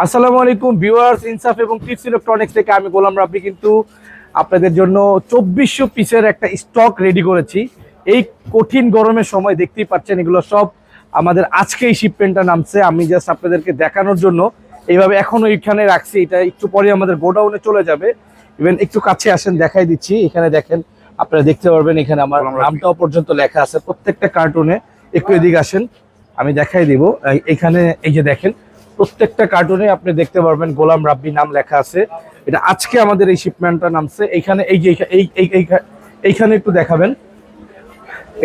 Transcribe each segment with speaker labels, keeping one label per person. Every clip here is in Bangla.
Speaker 1: আসসালামু আলাইকুম ভিউয়ার্স, ইনসাফ এবং টিপস ইলেকট্রনিক্স থেকে আমি গোলাম রাব্বি কিন্তু আপনাদের জন্য 2400 পিসের একটা স্টক রেডি করেছি। এই কঠিন গরমের সময় দেখতেই পাচ্ছেন এগুলো সব আমাদের আজকেই শিপমেন্টটা নামছে। আমি জাস্ট আপনাদেরকে দেখানোর জন্য এইভাবে এখনো এখানে রাখছি, এটা একটু পরে আমাদের গোডাউনে চলে যাবে। ইভেন একটু কাছে আসেন, দেখাই দিচ্ছি। এখানে দেখেন, আপনারা দেখতে পারবেন এখানে আমার নামটাও পর্যন্ত লেখা আছে প্রত্যেকটা কার্টুনে। একটু এদিকে আসেন, আমি দেখাই দিব। এখানে এই যে দেখেন, প্রত্যেকটা কার্টুনে আপনি দেখতে পারবেন গোলাম রাব্বি নাম লেখা আছে। এটা আজকে আমাদের এই শিপমেন্টটা নামছে। এইখানে এই যে এইখানে একটু দেখাবেন,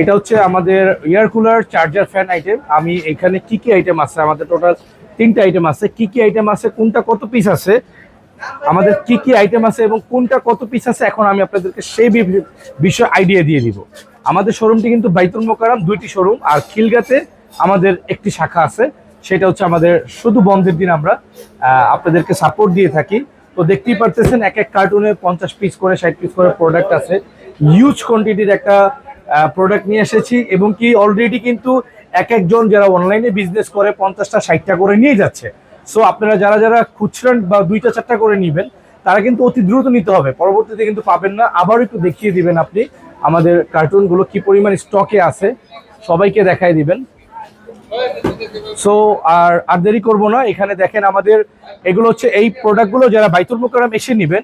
Speaker 1: এটা হচ্ছে আমাদের air cooler, charger, fan item. আমি এখানে কি কি আইটেম আছে, আমাদের টোটাল 3টা আইটেম আছে। কি কি আইটেম আছে, কোনটা কত পিস আছে, আমাদের কি কি আইটেম আছে এবং কোনটা কত পিস আছে, এখন আমি আপনাদেরকে সেই বিষয়ে আইডিয়া দিয়ে দিব। আমাদের শোরুমটি কিন্তু বাইতুল মোকাররম 2টি শোরুম, আর খিলগাতে আমাদের একটি শাখা আছে। সেটা হচ্ছে আমাদের শুধু বন্ধের দিন আমরা আপনাদেরকে সাপোর্ট দিয়ে থাকি। তো দেখতেই পারতেছেন এক এক কার্টুনে 50 পিস করে 60 পিস করে প্রোডাক্ট আছে। হিউজ কোয়ান্টিটির একটা প্রোডাক্ট নিয়ে এসেছি, এবং কি অলরেডি কিন্তু এক একজন যারা অনলাইনে বিজনেস করে 50টা 60টা করে নিয়ে যাচ্ছে। সো আপনারা যারা যারা খুচরা বা 2টা 4টা করে নেবেন, তারা কিন্তু অতি দ্রুত নিতে হবে, পরবর্তীতে কিন্তু পাবেন না। আবারও একটু দেখিয়ে দিবেন আপনি আমাদের কার্টুনগুলো কি পরিমাণ স্টকে আছে, সবাইকে দেখাই দিবেন। সো আর দেরি করবো না, এখানে দেখেন আমাদের এগুলো হচ্ছে এই প্রোডাক্টগুলো যারা বাইতুল মোকাররম এসে নেবেন,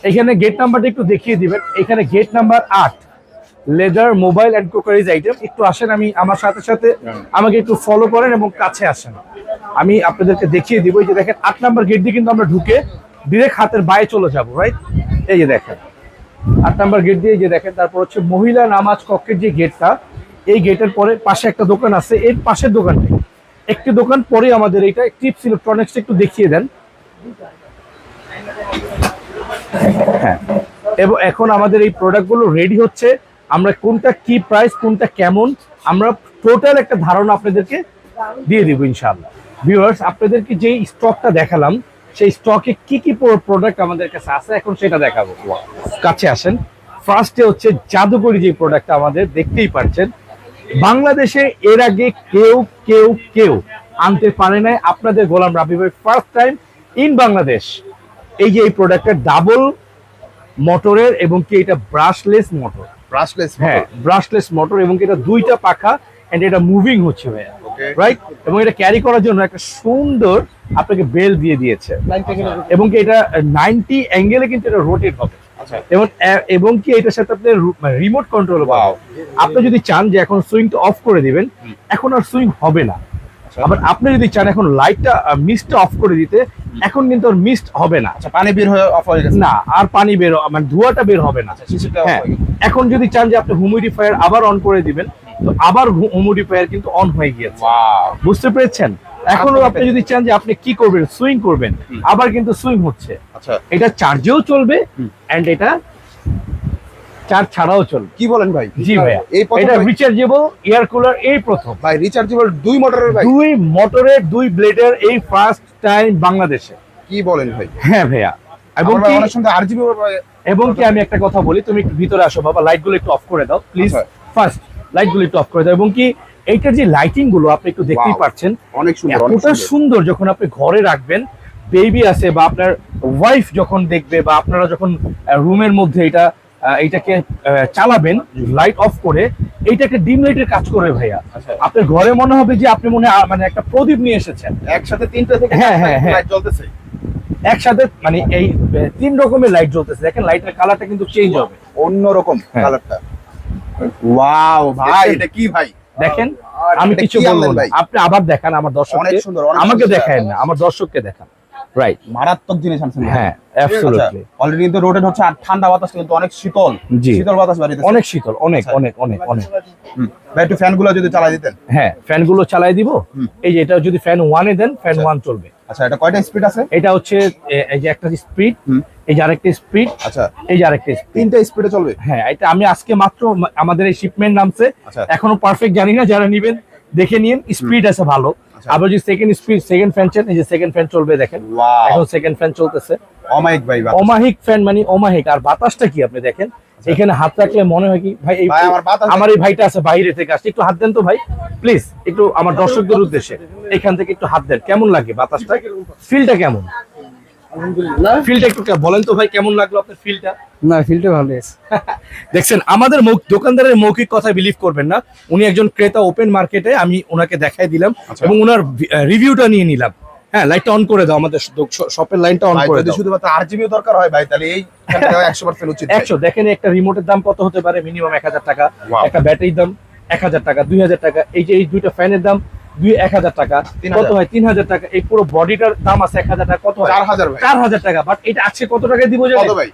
Speaker 1: এখানে গেট নাম্বারটা একটু দেখিয়ে দিবেন। এখানে gate number 8, leather, mobile and crockeries item. একটু আসেন, আমি আমার সাথে সাথে আমাকে একটু ফলো করেন এবং কাছে আসেন, আমি আপনাদেরকে দেখিয়ে দিব। এই যে দেখেন 8 নাম্বার গেট দিয়ে কিন্তু আমরা ঢুকে ডিরেক্ট হাতের বাইরে চলে যাবো, রাইট? এই যে দেখেন 8 নাম্বার গেট দিয়ে, এই যে দেখেন। তারপর হচ্ছে মহিলা নামাজ কক্ষের যে গেটটা, এই গেটের পরে পাশে একটা দোকান আছে, এর পাশের দোকানটা একটি দোকান পরে আমাদের এইটা টিপস ইলেকট্রনিক্স একটু দেখিয়ে দেন। হ্যাঁ, এবং এখন আমাদের এই প্রোডাক্টগুলো রেডি হচ্ছে। আমরা কোনটা কি প্রাইস, কোনটা কেমন, আমরা টোটাল একটা ধারণা আপনাদেরকে দিয়ে দিব ইনশাআল্লাহ। ভিউয়ার্স, আপনাদেরকে যে স্টকটা দেখালাম, সেই স্টকে কি কি প্রোডাক্ট আমাদের কাছে আছে এখন সেটা দেখাবো। কাছে আসেন। ফার্স্টে হচ্ছে জাদুকরি যে প্রোডাক্টটা আমাদের দেখতেই পাচ্ছেন, বাংলাদেশে এর আগে কেউ কেউ কেউ আনতে পারে নাই, আপনাদের গোলাম রাব্বি ভাই ফার্স্ট টাইম ইন বাংলাদেশ। এই যে এই প্রোডাক্টটা ডাবল মোটরের, এবং কি এটা ব্রাশলেস মোটর। হ্যাঁ, ব্রাশলেস মোটর, এবং এটা 2টা পাখা, এন্ড এটা মুভিং হচ্ছে ভাইয়া, রাইট? এবং এটা ক্যারি করার জন্য একটা সুন্দর আপনাকে বেল দিয়ে দিয়েছে, এবং কি এটা 90 অ্যাঙ্গেলে কিন্তু এটা রোটেট হবে। এবং কি এটার সাথে আপনি রিমোট কন্ট্রোল পাবেন। আপনি যদি চান যে এখন সুইংটা অফ করে দিবেন, এখন আর সুইং হবে না। আবার আপনি যদি চান এখন লাইটটা মিস্টটা অফ করে দিতে, এখন কিন্তু আর মিস্ট হবে না।
Speaker 2: পানি বের হয়ে অফ হয়ে গেছে
Speaker 1: না, আর পানি বের মানে ধোঁয়াটা বের হবে না। হ্যাঁ, এখন যদি চান যে আপনি হিউমিডিফায়ার আবার অন করে দিবেন, তো আবার হিউমিডিফায়ার কিন্তু অন হয়ে গিয়েছে। বুঝতে পেরেছেন? এখনো আপনি যদি চান যে আপনি কি করবেন, সুইং করবেন, আবার কিন্তু সুইং হচ্ছে।
Speaker 2: আচ্ছা,
Speaker 1: এটা চার্জেও চলবে, এন্ড এটা চার্জ ছাড়াও চলবে।
Speaker 2: কি বলেন ভাই?
Speaker 1: জি ভাইয়া, এটা রিচার্জেবল এয়ার কুলার, এই প্রথম
Speaker 2: ভাই রিচার্জেবল 2 মোটরের ভাই,
Speaker 1: 2 মোটরের 2 ব্লেডের, এই ফার্স্ট টাইম বাংলাদেশে।
Speaker 2: কি বলেন ভাই?
Speaker 1: হ্যাঁ ভাইয়া, এবং কি
Speaker 2: আমার সঙ্গে আরজিবি
Speaker 1: এবং কি আমি একটা কথা বলি, তুমি একটু ভিতরে আসো বাবা, লাইটগুলো একটু অফ করে দাও প্লিজ। ফার্স্ট লাইটগুলো একটু অফ করে দাও, এবং কি এইটার যে লাইটিং গুলো আপনি একটু দেখতেই পাচ্ছেন,
Speaker 2: অনেক সুন্দর,
Speaker 1: এতটা সুন্দর। যখন আপনি ঘরে রাখবেন, বেবি আছে বা আপনার ওয়াইফ যখন দেখবে, বা আপনারা যখন রুমের মধ্যে এইটাকে চালাবেন লাইট অফ করে, এইটাকে ডিম লাইটের কাজ করবে ভাইয়া। আপনার ঘরে মনে হবে যে আপনি মানে একটা প্রদীপ নিয়ে এসেছেন।
Speaker 2: একসাথে 3টা থেকে
Speaker 1: হ্যাঁ হ্যাঁ হ্যাঁ,
Speaker 2: লাইট জ্বলতেছে
Speaker 1: একসাথে, মানে এই 3 রকমের লাইট জ্বলতেছে। দেখেন লাইটের কালারটা কিন্তু চেঞ্জ হবে,
Speaker 2: অন্যরকম কালারটা। ওয়াও ভাই, এটা কি ভাই?
Speaker 1: দেখেন, আমি কিছু বলবো না, আপনি আবার দেখান আমার দর্শককে।
Speaker 2: অনেক সুন্দর,
Speaker 1: আমাকে দেখায় না, আমার দর্শককে দেখান। রাইট,
Speaker 2: মারাত্মক জিনিস আনছেন।
Speaker 1: হ্যাঁ অ্যাবসলিউটলি।
Speaker 2: অলরেডি কিন্তু রোটেট হচ্ছে, আর ঠান্ডা বাতাস কিন্তু অনেক শীতল, শীতল বাতাস বাড়িতেছে,
Speaker 1: অনেক শীতল, অনেক অনেক অনেক অনেক।
Speaker 2: ভাই একটু ফ্যানগুলো যদি চালাই দিতেন।
Speaker 1: হ্যাঁ, ফ্যানগুলো চালাই দিব। এই যে এটা যদি ফ্যান 1 এ দেন, ফ্যান 1 চলবে।
Speaker 2: আচ্ছা, এটা কয়টা স্পিড আছে?
Speaker 1: এটা হচ্ছে এই যে একটা স্পিড, এই যে আরেকটা স্পিড,
Speaker 2: আচ্ছা
Speaker 1: এই যে আরেকটা স্পিড,
Speaker 2: 3টা স্পিডে চলবে।
Speaker 1: হ্যাঁ, এটা আমি আজকে মাত্র আমাদের এই শিপমেন্ট নামছে, এখনো পারফেক্ট জানি না, যারা নেবেন দেখে নিন। স্পিড আছে ভালো। আবার যদি সেকেন্ড স্পিড, সেকেন্ড ফ্যান চান, এই যে সেকেন্ড ফ্যান চলবে, দেখেন এখন সেকেন্ড ফ্যান চলতেছে।
Speaker 2: অমাইক ভাই,
Speaker 1: অমাহিক ফ্যান মানে অমাহিক। আর বাতাসটা কি আপনি দেখেন, এখানে হাত রাখলে মনে হয় কি ভাই
Speaker 2: ভাই, আমার বাতাস
Speaker 1: আমার এই ভাইটা আছে বাইরে থেকে আসছে, একটু হাত দেন তো ভাই প্লিজ, একটু আমার দর্শকদের উদ্দেশ্যে এখান থেকে একটু হাত দেন, কেমন লাগে বাতাসটা, ফিলটা কেমন, ফিলটা একটু বলেন তো ভাই, কেমন লাগলো আপনার ফিলটা?
Speaker 3: না, ফিল্ডটা ভালো আছে।
Speaker 1: দেখছেন আমাদের দোকানদারের মৌখিক কথা বিলিভ করবেন না, উনি একজন ক্রেতা, ওপেন মার্কেটে আমি ওনাকে দেখাই দিলাম এবং ওনার রিভিউটা নিয়ে নিলাম। হ্যাঁ, লাইটটা অন করে দাও, আমাদের শপের লাইনটা অন
Speaker 2: ভাই,
Speaker 1: করে
Speaker 2: যদি
Speaker 1: দাও।
Speaker 2: শুধুমাত্র RGB দরকার হয় ভাই, তাহলে এই ফ্যানটা 100% উচিত ভাই।
Speaker 1: 100 দেখেন একটা রিমোটের দাম কত হতে পারে, মিনিমাম 1000 টাকা,
Speaker 2: Wow.
Speaker 1: একটা ব্যাটারির দাম 1000 টাকা, 2000 টাকা, এই যে এই দুইটা ফ্যানের দাম 1000 টাকা,
Speaker 2: 3000
Speaker 1: কত হয় 3000 টাকা, এই পুরো বডিটার দাম আছে 1000 টাকা, কত হয়
Speaker 2: 4000 ভাই।
Speaker 1: 4000 টাকা। বাট এটা আজকে কত টাকা দিব জানেন?
Speaker 2: কত ভাই?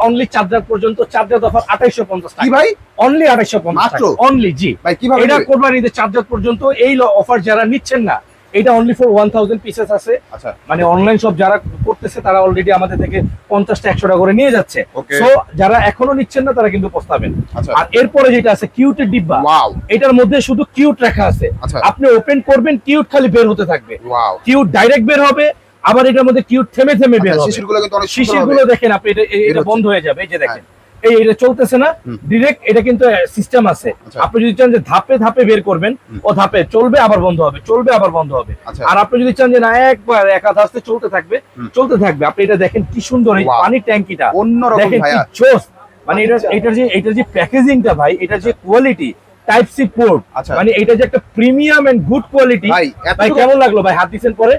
Speaker 1: অনলি চার্জার পর্যন্ত, চার্জার অফার 2850 টাকা।
Speaker 2: কি ভাই?
Speaker 1: অনলি 2850
Speaker 2: মাত্র?
Speaker 1: টাকা অনলি, জি
Speaker 2: ভাই, কিভাবে
Speaker 1: এটা
Speaker 2: দিবে?
Speaker 1: কোরবানিতে চার্জার পর্যন্ত এই অফার যারা নিচ্ছেন না, এটা অনলি ফর 1000 পিসেস আছে।
Speaker 2: আচ্ছা,
Speaker 1: মানে অনলাইন সব যারা করতেছে তারা অলরেডি আমাদের থেকে 50-100 টাকা করে নিয়ে যাচ্ছে।
Speaker 2: Okay.
Speaker 1: সো যারা এখনো নিচ্ছেন না তারা কিন্তু পস্তাবেন।
Speaker 2: আচ্ছা।
Speaker 1: আর এরপরে যেটা আছে কিউটের ডিব্বা,
Speaker 2: ওয়াও,
Speaker 1: এটার মধ্যে শুধু কিউট রাখা আছে।
Speaker 2: আচ্ছা।
Speaker 1: আপনি ওপেন করবেন, কিউট খালি বের হতে থাকবে,
Speaker 2: ওয়াও।
Speaker 1: কিউট ডাইরেক্ট বের হবে, আবার এটার মধ্যে কিউট থেমে থেমে বের হবে।
Speaker 2: শিশিরগুলো কিন্তু অনেক সুন্দর
Speaker 1: শিশিরগুলো
Speaker 2: হবে।
Speaker 1: দেখেন আপনি, এটা
Speaker 2: বের
Speaker 1: এটা
Speaker 2: হচ্ছে।
Speaker 1: বন্ধ হয়ে যাবে, এই যে দেখেন
Speaker 2: হ্যাঁ।
Speaker 1: এটা চলতেছে না ডিরেক্ট, এটা কিন্তু সিস্টেম আছে।
Speaker 2: আচ্ছা।
Speaker 1: আপনি যদি চান যে ধাপে ধাপে বের করবেন, ও ধাপে চলবে আবার বন্ধ হবে, চলবে আবার বন্ধ হবে।
Speaker 2: আচ্ছা।
Speaker 1: আর আপনি যদি চান যে না একবার একা ধাপে চলতে থাকবে, চলতে থাকবে, আপনি এটা দেখেন কি সুন্দর এই
Speaker 2: Wow.
Speaker 1: পানির ট্যাঙ্কিটা,
Speaker 2: অন্যরকম
Speaker 1: দেখেন কি
Speaker 2: ভাইয়া।
Speaker 1: জোস। মানে এটার যে প্যাকেজিংটা ভাই, এটার যে কোয়ালিটি, টাইপ সি পোর্ট,
Speaker 2: আচ্ছা।
Speaker 1: মানে এটা যে একটা প্রিমিয়াম এন্ড গুড কোয়ালিটি।
Speaker 2: ভাই,
Speaker 1: ভাই কেমন লাগলো ভাই, হাত দিচ্ছেন পরে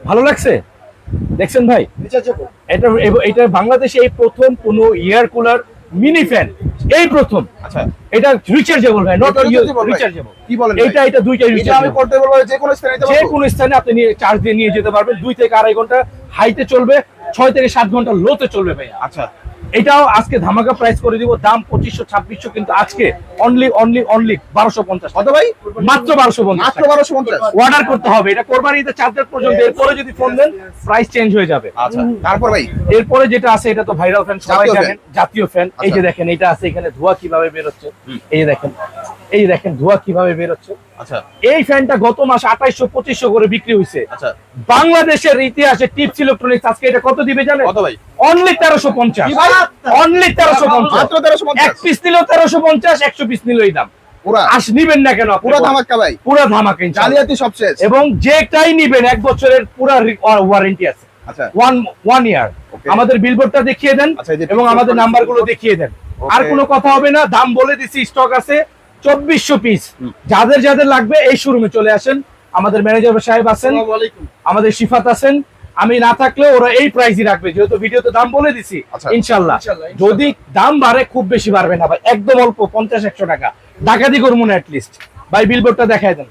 Speaker 1: ভালো লাগছে? দেখছেন ভাই, এটা বাংলাদেশে এই প্রথম কোন এয়ার কুলার মিনি ফ্যান, এই প্রথম।
Speaker 2: আচ্ছা,
Speaker 1: এটা রিচার্জেবল ভাই, নট
Speaker 2: এটা rechargeable ভাই?
Speaker 1: রিচার্জেবল।
Speaker 2: কি বলেন
Speaker 1: এটা
Speaker 2: ভাই?
Speaker 1: এটা দুইটাই
Speaker 2: এটা আমি
Speaker 1: রিচার্জেবল,
Speaker 2: করতে বলবো যে কোনো স্থানে নিতে
Speaker 1: যে
Speaker 2: পারবো?
Speaker 1: কোনো স্থানে আপনি নিয়ে চার্জ দিয়ে নিয়ে যেতে পারবেন। 2 থেকে 2.5 ঘন্টা হাইতে চলবে, 6 থেকে 7 ঘন্টা লোতে চলবে ভাই।
Speaker 2: আচ্ছা,
Speaker 1: এটাও আজকে ধামাকা প্রাইস করে দিব, দাম 2500-2600, কিন্তু আজকে অনলি 1250।
Speaker 2: কত ভাই?
Speaker 1: মাত্র 1250,
Speaker 2: মাত্র 1250।
Speaker 1: অর্ডার করতে হবে। এটা কোরবানিতে চার্জার পর্যন্ত, এরপরে যদি ফোন দেন প্রাইস চেঞ্জ হয়ে যাবে।
Speaker 2: আচ্ছা, তারপর ভাই?
Speaker 1: এরপরে যেটা আছে এটা তো ভাইরাল ফ্যান, সবাই
Speaker 2: জাতীয়
Speaker 1: জানেন, জাতীয় ফ্যান। এই যে
Speaker 2: আচ্ছা।
Speaker 1: দেখেন এটা আছে, এখানে ধোঁয়া কিভাবে বের হচ্ছে, এই যে দেখেন, এই যে দেখেন ধোঁয়া কিভাবে বের হচ্ছে।
Speaker 2: আচ্ছা,
Speaker 1: এই ফ্যানটা গত মাস 2800-2500 করে বিক্রি হয়েছে।
Speaker 2: আচ্ছা,
Speaker 1: বাংলাদেশের ইতিহাসে টিপস ইলেকট্রনিক্স আজকে এটা কত দিবে জানেন?
Speaker 2: কত ভাই?
Speaker 1: অনলি 1350।
Speaker 2: কি ভাই?
Speaker 1: অনলি 1350,
Speaker 2: মাত্র 1350?
Speaker 1: এক পিস নিলেও 1350, 100 পিস নিলেও এই দাম।
Speaker 2: পুরা
Speaker 1: নিবেন না কেন আপনি?
Speaker 2: পুরা ধামাকা ভাই,
Speaker 1: পুরা ধামাকা ইনশাআল্লাহ।
Speaker 2: জালিয়াতি সব শেষ।
Speaker 1: এবং যেটাই নিবেন 1 বছরের পুরা ওয়ারেন্টি আছে,
Speaker 2: আচ্ছা,
Speaker 1: 1 ইয়ার।
Speaker 2: Okay.
Speaker 1: আমাদের বিলবোর্ডটা দেখিয়ে দেন
Speaker 2: আচ্ছা, এই যে
Speaker 1: এবং
Speaker 2: pixel
Speaker 1: আমাদের
Speaker 2: quality
Speaker 1: নাম্বারগুলো দেখিয়ে দেন। আর
Speaker 2: Okay.
Speaker 1: কোনো কথা হবে না, দাম বলে দিছি, স্টক আছে 2400 পিস। যাদের যাদের লাগবে এই শোরুমে চলে আসেন, আমাদের ম্যানেজার সাহেব আছেন, আমাদের শিফাত আছেন, আমি না থাকলে ওরা এই প্রাইসই রাখবে, যেহেতু ভিডিওতে দাম বলে দিছি।
Speaker 2: আচ্ছা।
Speaker 1: ইনশাআল্লাহ যদি দাম বাড়ে, খুব বেশি বাড়বে না ভাই, একদম অল্প 50-100 টাকা ডাকাতি করবো না অ্যাটলিস্ট। ভাই বিলবোর্ডটা দেখায় দেন,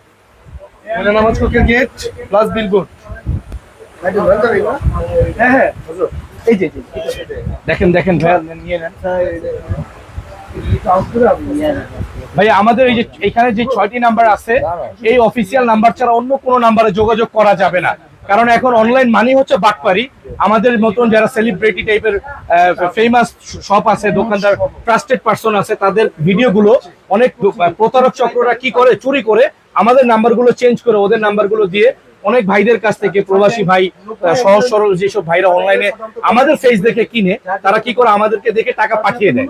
Speaker 3: নামাজ কোকের গেট প্লাস বিলবোর্ড।
Speaker 1: হ্যাঁ হ্যাঁ এই যে দেখেন দেখেন ভাই, নিয়ে নেন ভাই। আমাদের এই যে এখানে যে 6টি নাম্বার আছে, এই অফিসিয়াল নাম্বার ছাড়া অন্য কোনো নাম্বারে যোগাযোগ করা যাবে না, কারণ এখন অনলাইন মানি হচ্ছে বাটপারি। আমাদের মতন যারা সেলিব্রিটি টাইপের ফেমাস শপ আছে, দোকানদার, ট্রাস্টেড পারসন আছে, তাদের ভিডিওগুলো অনেক প্রতারক চক্ররা কি করে, চুরি করে আমাদের নাম্বারগুলো চেঞ্জ করে ওদের নাম্বারগুলো দিয়ে অনেক ভাইদের কাছ থেকে, প্রবাসী ভাই, সহজ সরল যেসব ভাইরা অনলাইনে আমাদের ফেস দেখে কিনে, তারা কি করে আমাদেরকে দেখে টাকা পাঠিয়ে দেয়।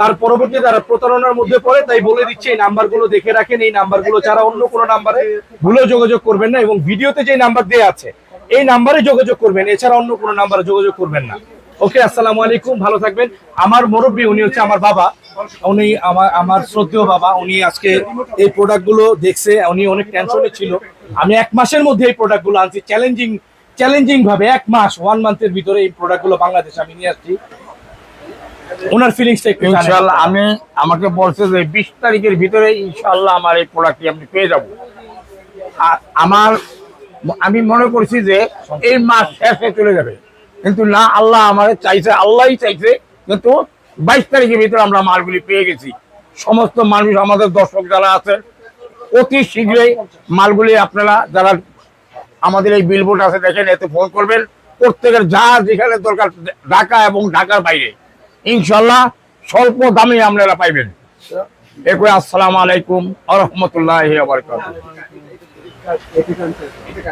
Speaker 1: তার পরবর্তীতে তারা প্রতারণার মধ্যে পড়ে। তাই বলে দিচ্ছে এই নাম্বারগুলো দেখে রাখেন, এই নাম্বারগুলো ছাড়া অন্য কোনো নাম্বারে ভুলেও যোগাযোগ করবেন না, এবং ভিডিওতে যে নাম্বার দেওয়া আছে এই নাম্বারে যোগাযোগ করবেন, এছাড়া অন্য কোনো নাম্বারে যোগাযোগ করবেন না। ওকে, আসসালামু আলাইকুম, ভালো থাকবেন। আমার মুরব্বী, উনি হচ্ছে আমার বাবা, উনি আমার শ্রদ্ধেয় বাবা। উনি আজকে এই প্রোডাক্টগুলো দেখছে, উনি অনেক টেনশনে ছিল। আমি 1 মাসের মধ্যে এই প্রোডাক্টগুলো আনছি, চ্যালেঞ্জিং ভাবে 1 মান্থের ভিতরে এই প্রোডাক্টগুলো বাংলাদেশে আমি নিয়ে আসছি। ওনার ফিলিংসটা একটু জানেন।
Speaker 4: ইনশাআল্লাহ আমাকে বলছে যে 20 তারিখের ভিতরে ইনশাআল্লাহ আমার এই প্রোডাক্টটি আপনি পেয়ে যাব। আর আমি মনে করছি যে এই মাস শেষে চলে যাবে, কিন্তু না, আল্লাহই চাইছে, কিন্তু 22 তারিখের ভিতরে আমরা মালগুলি পেয়ে গেছি। সমস্ত মানুষ, আমাদের দর্শক যারা আছেন, অতি শীঘ্রই মালগুলি আপনারা যারা আমাদের এই বিলবোর্ড আছে দেখেন, এতে ফোন করবেন। প্রত্যেকের যা যেখানে দরকার, ঢাকা এবং ঢাকার বাইরে, ইনশাল্লাহ স্বল্প দামে আপনারা পাইবেন। আসসালামু আলাইকুম ওয়া রাহমাতুল্লাহি ওয়া বারাকাতুহু।